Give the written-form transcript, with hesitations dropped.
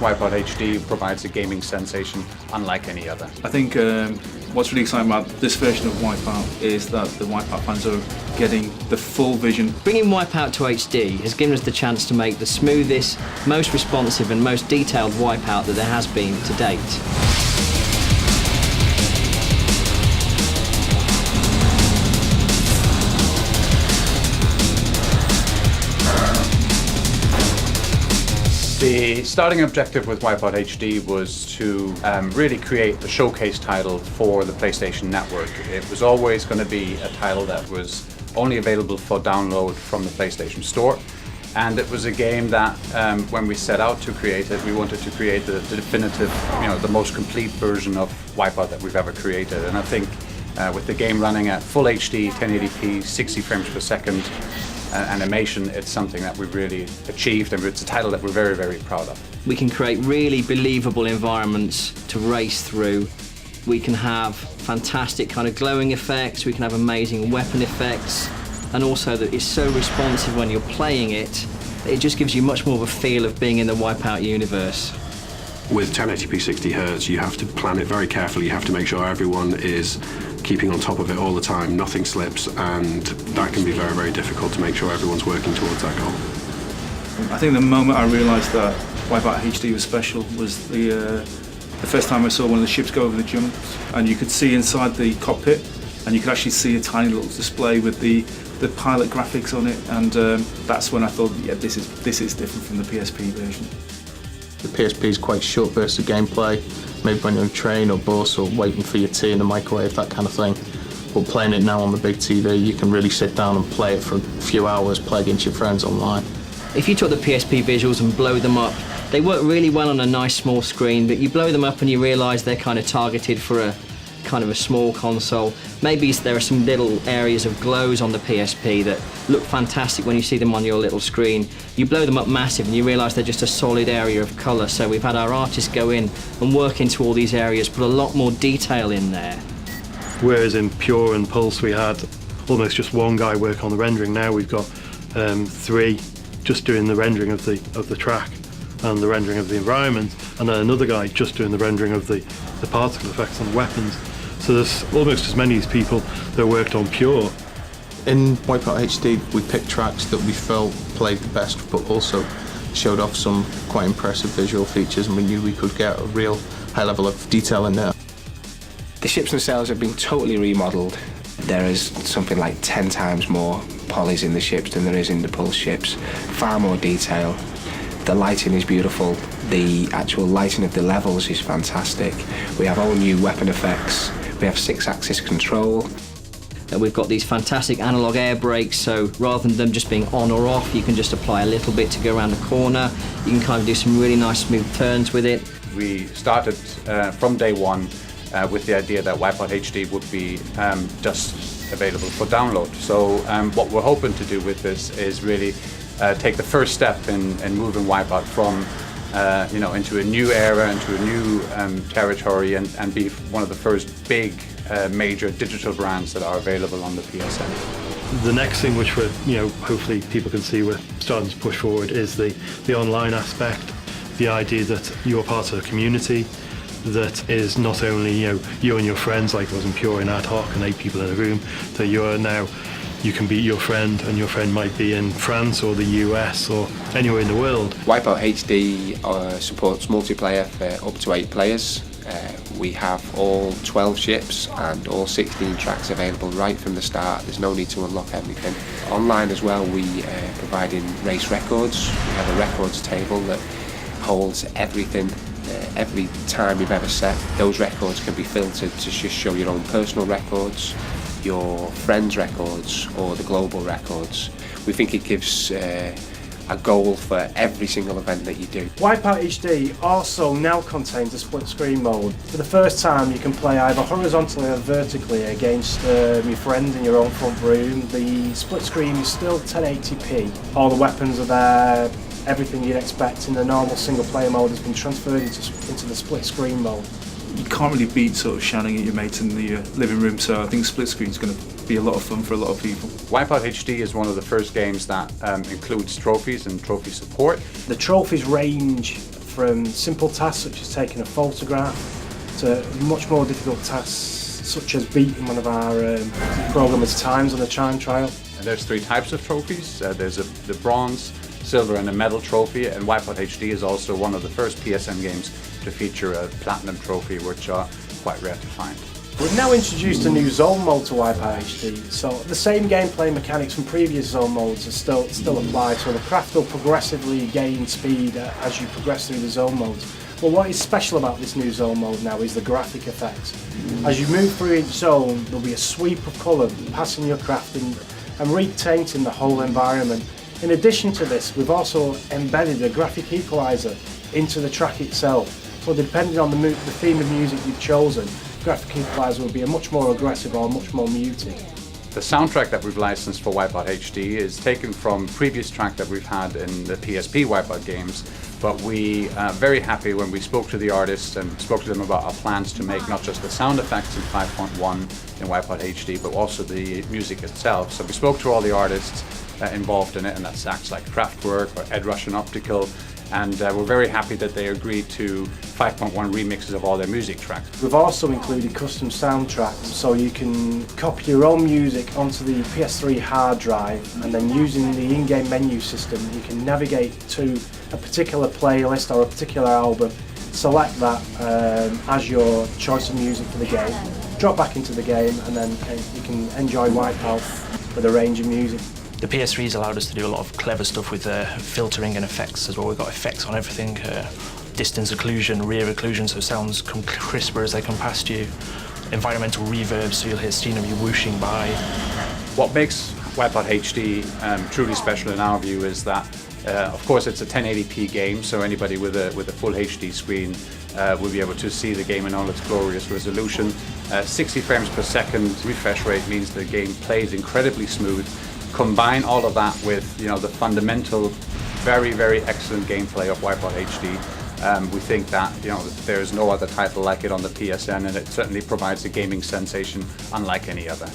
WipeOut HD provides a gaming sensation unlike any other. I think what's really exciting about this version of WipeOut is that the WipeOut fans are getting the full vision. Bringing WipeOut to HD has given us the chance to make the smoothest, most responsive and most detailed WipeOut that there has been to date. The starting objective with WipeOut HD was to really create a showcase title for the PlayStation Network. It was always going to be a title that was only available for download from the PlayStation Store. And it was a game that, when we set out to create it, we wanted to create the definitive, the most complete version of WipeOut that we've ever created. And I think with the game running at full HD, 1080p, 60 frames per second, animation, it's something that we've really achieved, and it's a title that we're very, very proud of. We can create really believable environments to race through. We can have fantastic kind of glowing effects, we can have amazing weapon effects, and also that it's so responsive when you're playing it, it just gives you much more of a feel of being in the WipeOut universe. With 1080p 60 Hz, you have to plan it very carefully. You have to make sure everyone is keeping on top of it all the time, nothing slips, and that can be very, very difficult to make sure everyone's working towards that goal. I think the moment I realised that WipeOut HD was special was the first time I saw one of the ships go over the jumps, and you could see inside the cockpit, and you could actually see a tiny little display with the pilot graphics on it, and that's when I thought, yeah, this is different from the PSP version. The PSP is quite short bursts of gameplay, maybe when you're on a train or bus or waiting for your tea in the microwave, that kind of thing. But playing it now on the big TV, you can really sit down and play it for a few hours, play against your friends online. If you took the PSP visuals and blow them up, they work really well on a nice small screen, but you blow them up and you realise they're kind of targeted for a kind of a small console. Maybe there are some little areas of glows on the PSP that look fantastic when you see them on your little screen. You blow them up massive and you realise they're just a solid area of colour, so we've had our artists go in and work into all these areas, put a lot more detail in there. Whereas in Pure and Pulse we had almost just one guy work on the rendering, now we've got three just doing the rendering of the track and the rendering of the environment, and then another guy just doing the rendering of the particle effects on the weapons. So there's almost as many people that worked on Pure. In WipeOut HD, we picked tracks that we felt played the best, but also showed off some quite impressive visual features, and we knew we could get a real high level of detail in there. The ships themselves have been totally remodelled. There is something like 10 times more polys in the ships than there is in the Pulse ships. Far more detail. The lighting is beautiful. The actual lighting of the levels is fantastic. We have all new weapon effects. We have 6-axis control. We've got these fantastic analog air brakes, so rather than them just being on or off, you can just apply a little bit to go around a corner. You can kind of do some really nice smooth turns with it. We started from day one with the idea that WipeOut HD would be just available for download. So what we're hoping to do with this is really take the first step in moving WipeOut from into a new era, into a new territory, and be one of the first big major digital brands that are available on the PSN. The next thing which we're, hopefully people can see we're starting to push forward is the online aspect, the idea that you're part of a community that is not only you and your friends like it was in Pure and ad hoc and 8 people in a room, that you can be your friend, and your friend might be in France or the US or anywhere in the world. WipeOut HD supports multiplayer for up to 8 players. We have all 12 ships and all 16 tracks available right from the start. There's no need to unlock everything. Online as well, we provide in race records. We have a records table that holds everything, every time we've ever set. Those records can be filtered to just show your own personal records, your friends' records, or the global records. We think it gives a goal for every single event that you do. WipeOut HD also now contains a split screen mode. For the first time you can play either horizontally or vertically against your friends in your own front room. The split screen is still 1080p. All the weapons are there, everything you'd expect in the normal single player mode has been transferred into the split screen mode. You can't really beat sort of shouting at your mates in the living room, so I think split screen is going to be a lot of fun for a lot of people. WipeOut HD is one of the first games that includes trophies and trophy support. The trophies range from simple tasks such as taking a photograph to much more difficult tasks such as beating one of our programmers' times on a time trial. And there's 3 types of trophies. There's the bronze, silver and a medal trophy, and WipeOut HD is also one of the first PSN games to feature a platinum trophy, which are quite rare to find. We've now introduced a new zone mode to WipeOut HD, so the same gameplay mechanics from previous zone modes are still apply, so the craft will progressively gain speed as you progress through the zone modes. But what is special about this new zone mode now is the graphic effects. As you move through each zone, there'll be a sweep of colour passing your craft and re-tainting the whole environment. In addition to this, we've also embedded a graphic equaliser into the track itself, so depending on the theme of music you've chosen, graphic equaliser will be a much more aggressive or much more muted. The soundtrack that we've licensed for WipeOut HD is taken from previous track that we've had in the PSP Wipeout games, but we are very happy when we spoke to the artists and spoke to them about our plans to make not just the sound effects in 5.1 in WipeOut HD, but also the music itself. So we spoke to all the artists involved in it, and that's acts like Kraftwerk or Ed Rush and Optical, and we're very happy that they agreed to 5.1 remixes of all their music tracks. We've also included custom soundtracks, so you can copy your own music onto the PS3 hard drive, and then using the in-game menu system you can navigate to a particular playlist or a particular album, select that as your choice of music for the game, drop back into the game, and then you can enjoy Wipeout with a range of music. The PS3's allowed us to do a lot of clever stuff with filtering and effects as well. We've got effects on everything, distance occlusion, rear occlusion, so sounds come crisper as they come past you, environmental reverb, so you'll hear scenery whooshing by. What makes WipeOut HD truly special in our view is that, of course, it's a 1080p game, so anybody with a full HD screen will be able to see the game in all its glorious resolution. 60 frames per second refresh rate means the game plays incredibly smooth. Combine all of that with the fundamental, very, very excellent gameplay of WipeOut HD. We think that there is no other title like it on the PSN, and it certainly provides a gaming sensation unlike any other.